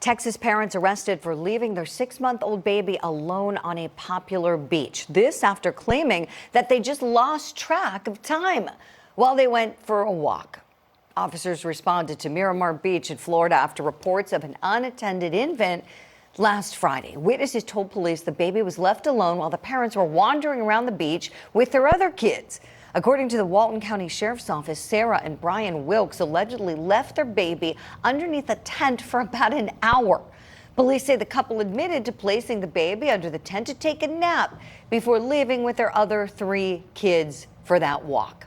Texas parents arrested for leaving their 6-month-old baby alone on a popular beach. This after claiming that they just lost track of time while they went for a walk. Officers responded to Miramar Beach in Florida after reports of an unattended infant last Friday. Witnesses told police the baby was left alone while the parents were wandering around the beach with their other kids. According to the Walton County Sheriff's Office, Sara and Brian Wilks allegedly left their baby underneath a tent for about an hour. Police say the couple admitted to placing the baby under the tent to take a nap before leaving with their other 3 kids for that walk.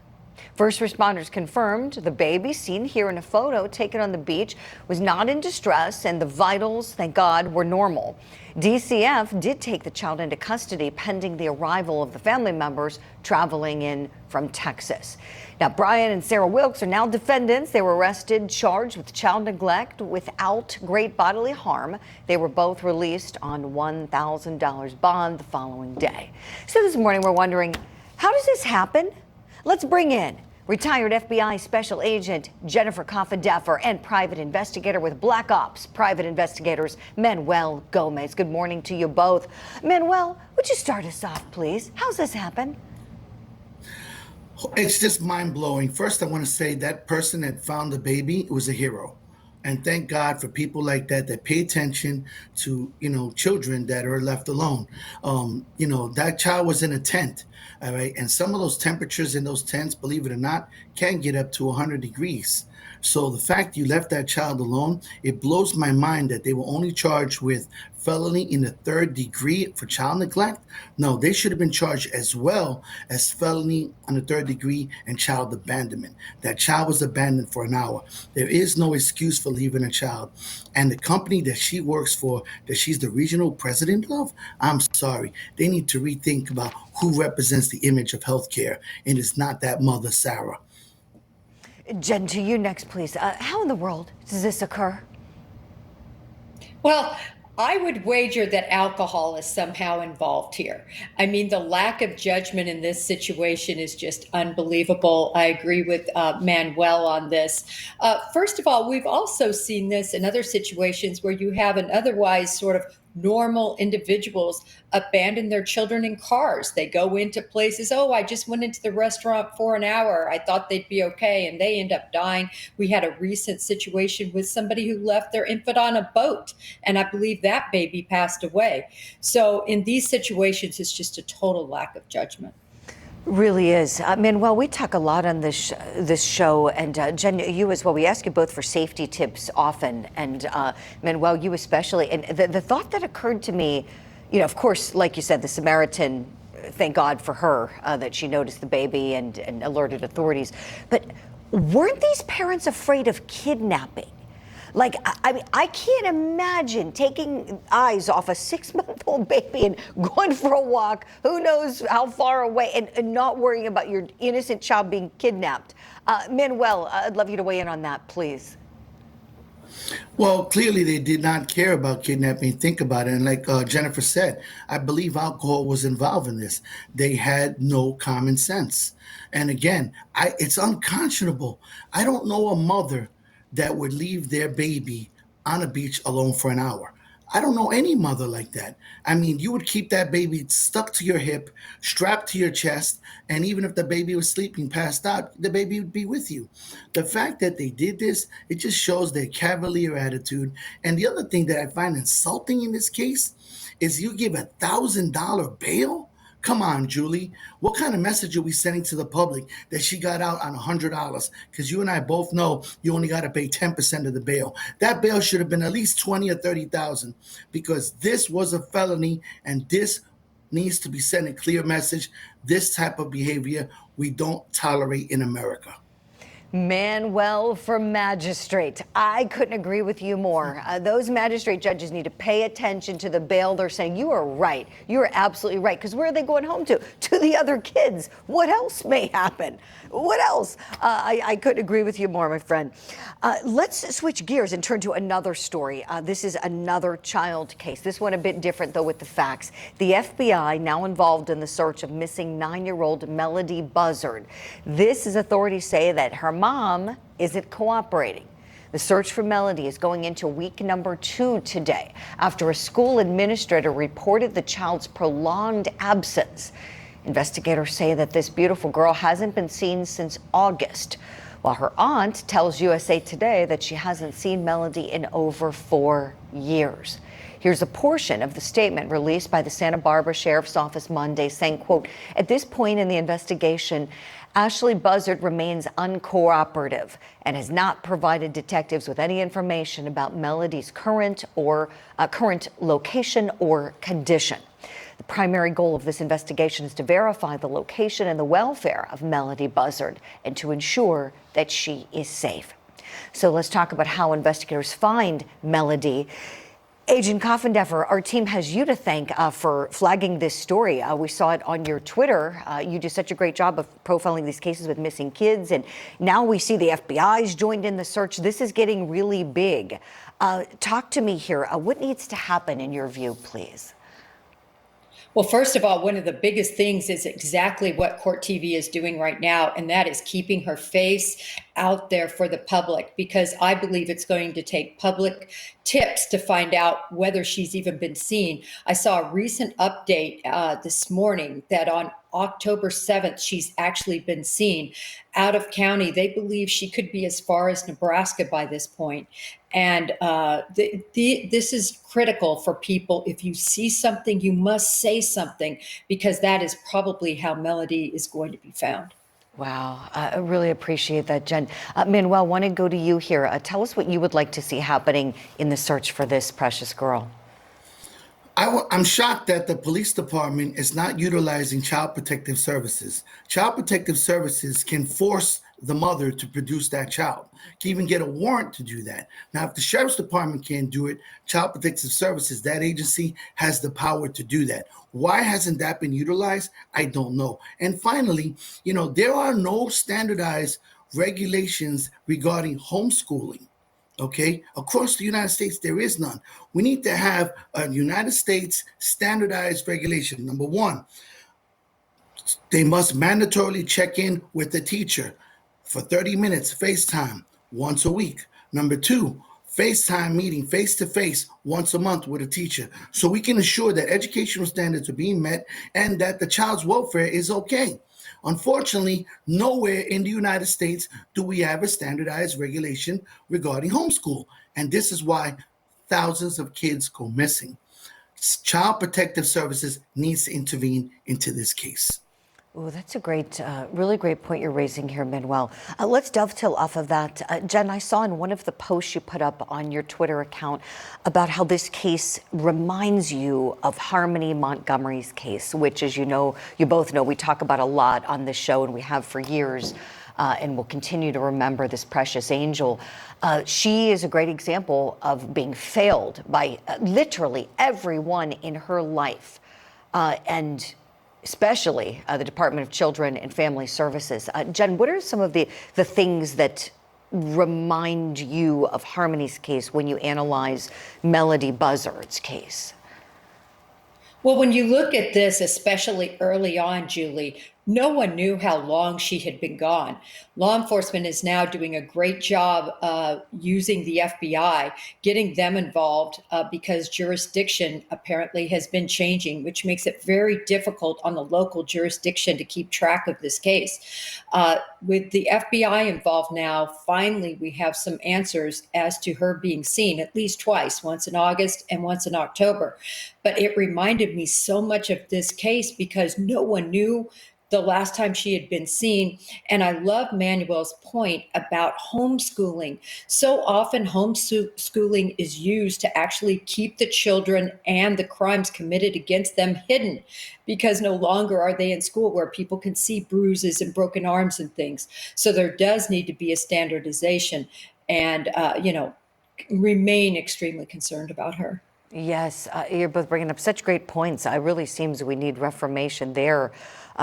First responders confirmed the baby, seen here in a photo taken on the beach, was not in distress and the vitals, thank God, were normal. DCF did take the child into custody pending the arrival of the family members traveling in from Texas. Now, Brian and Sara Wilks are now defendants. They were arrested, charged with child neglect without great bodily harm. They were both released on $1,000 bond the following day. So this morning we're wondering, how does this happen? Let's bring in retired FBI Special Agent Jennifer Coffin-Deffer and private investigator with Black Ops Private Investigators Manuel Gomez. Good morning to you both. Manuel, would you start us off, please? How's this happen? It's just mind-blowing. First, I want to say that person that found the baby was a hero. And thank God for people like that that pay attention to, children that are left alone. That child was in a tent, all right? And some of those temperatures in those tents, believe it or not, can get up to 100 degrees. So the fact you left that child alone, it blows my mind that they were only charged with felony in the 3rd degree for child neglect. No, they should have been charged as well as felony on the 3rd degree and child abandonment. That child was abandoned for an hour. There is no excuse for leaving a child. And the company that she works for, that she's the regional president of, I'm sorry, they need to rethink about who represents the image of healthcare. And it's not that mother, Sara. Jen, to you next, please. How in the world does this occur? Well, I would wager that alcohol is somehow involved here. I mean, the lack of judgment in this situation is just unbelievable. I agree with Manuel on this. First of all, we've also seen this in other situations where you have an otherwise sort of normal individuals abandon their children in cars. They go into places, I just went into the restaurant for an hour. I thought they'd be okay, and they end up dying. We had a recent situation with somebody who left their infant on a boat, and I believe that baby passed away. So in these situations, it's just a total lack of judgment. Really is. Manuel, we talk a lot on this show, and Jen, you as well. We ask you both for safety tips often, and Manuel, you especially. And the thought that occurred to me, of course, like you said, the Samaritan, thank God for her that she noticed the baby and alerted authorities. But weren't these parents afraid of kidnapping? Like, I mean, I can't imagine taking eyes off a 6-month-old baby and going for a walk, who knows how far away, and not worrying about your innocent child being kidnapped. Manuel, I'd love you to weigh in on that, please. Well, clearly they did not care about kidnapping. Think about it. And like Jennifer said, I believe alcohol was involved in this. They had no common sense. And again, it's unconscionable. I don't know a mother that would leave their baby on a beach alone for an hour. I don't know any mother like that. I mean, you would keep that baby stuck to your hip, strapped to your chest, and even if the baby was sleeping, passed out, the baby would be with you. The fact that they did this, it just shows their cavalier attitude. And the other thing that I find insulting in this case is you give $1,000 bail? Come on, Julie. What kind of message are we sending to the public that she got out on $100? Because you and I both know you only got to pay 10% of the bail. That bail should have been at least $20,000 or $30,000 because this was a felony, and this needs to be sent a clear message. This type of behavior we don't tolerate in America. Manuel for magistrate. I couldn't agree with you more. Those magistrate judges need to pay attention to the bail they're saying. You are right. You are absolutely right. Because where are they going home to? To the other kids. What else may happen? What else? I couldn't agree with you more, my friend. Let's switch gears and turn to another story. This is another child case. This one a bit different, though, with the facts. The FBI now involved in the search of missing 9-year-old Melodee Buzzard. This is authorities say that her mom isn't cooperating. The search for Melodee is going into week number 2 today after a school administrator reported the child's prolonged absence. Investigators say that this beautiful girl hasn't been seen since August, while her aunt tells USA Today that she hasn't seen Melodee in over 4 years. Here's a portion of the statement released by the Santa Barbara Sheriff's Office Monday saying, quote, "At this point in the investigation, Melodee Buzzard remains uncooperative and has not provided detectives with any information about Melodee's current location or condition." The primary goal of this investigation is to verify the location and the welfare of Melodee Buzzard and to ensure that she is safe. So let's talk about how investigators find Melodee. Agent Coffindeffer, our team has you to thank for flagging this story. We saw it on your Twitter. You do such a great job of profiling these cases with missing kids, and now we see the FBI's joined in the search. This is getting really big. Talk to me here. What needs to happen in your view, please? Well, first of all, one of the biggest things is exactly what Court TV is doing right now, and that is keeping her face out there for the public, because I believe it's going to take public tips to find out whether she's even been seen. I saw a recent update this morning that on October 7th, she's actually been seen out of county. They believe she could be as far as Nebraska by this point. And this is critical for people. If you see something, you must say something, because that is probably how Melodee is going to be found. Wow, I really appreciate that, Jen. Manuel, I want to go to you here. Tell us what you would like to see happening in the search for this precious girl. I'm shocked that the police department is not utilizing Child Protective Services. Child Protective Services can force the mother to produce that child, can even get a warrant to do that. Now, if the Sheriff's Department can't do it, Child Protective Services, that agency has the power to do that. Why hasn't that been utilized? I don't know. And finally, there are no standardized regulations regarding homeschooling. Okay, across the United States, there is none. We need to have a United States standardized regulation. Number one, they must mandatorily check in with the teacher for 30 minutes, FaceTime, once a week. Number two, FaceTime meeting face-to-face once a month with a teacher, so we can ensure that educational standards are being met and that the child's welfare is okay. Unfortunately, nowhere in the United States do we have a standardized regulation regarding homeschool. And this is why thousands of kids go missing. Child Protective Services needs to intervene into this case. Oh, that's a great, really great point you're raising here, Manuel. Let's dovetail off of that. Jen, I saw in one of the posts you put up on your Twitter account about how this case reminds you of Harmony Montgomery's case, which, as you know, you both know, we talk about a lot on this show, and we have for years, and we'll continue to remember this precious angel. She is a great example of being failed by literally everyone in her life, and especially the Department of Children and Family Services. Jen, what are some of the things that remind you of Harmony's case when you analyze Melodee Buzzard's case? Well, when you look at this, especially early on, Julie, no one knew how long she had been gone. Law enforcement is now doing a great job using the FBI, getting them involved because jurisdiction apparently has been changing, which makes it very difficult on the local jurisdiction to keep track of this case. With the FBI involved now, finally, we have some answers as to her being seen at least twice, once in August and once in October. But it reminded me so much of this case because no one knew the last time she had been seen. And I love Manuel's point about homeschooling. So often homeschooling is used to actually keep the children and the crimes committed against them hidden, because no longer are they in school where people can see bruises and broken arms and things. So there does need to be a standardization and, remain extremely concerned about her. Yes, you're both bringing up such great points. It really seems we need reformation there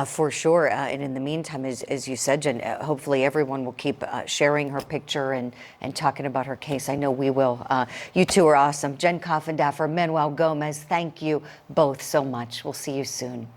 for sure. And in the meantime, as you said, Jen, hopefully everyone will keep sharing her picture and talking about her case. I know we will. You two are awesome. Jen Coffindeffer, Manuel Gomez, thank you both so much. We'll see you soon.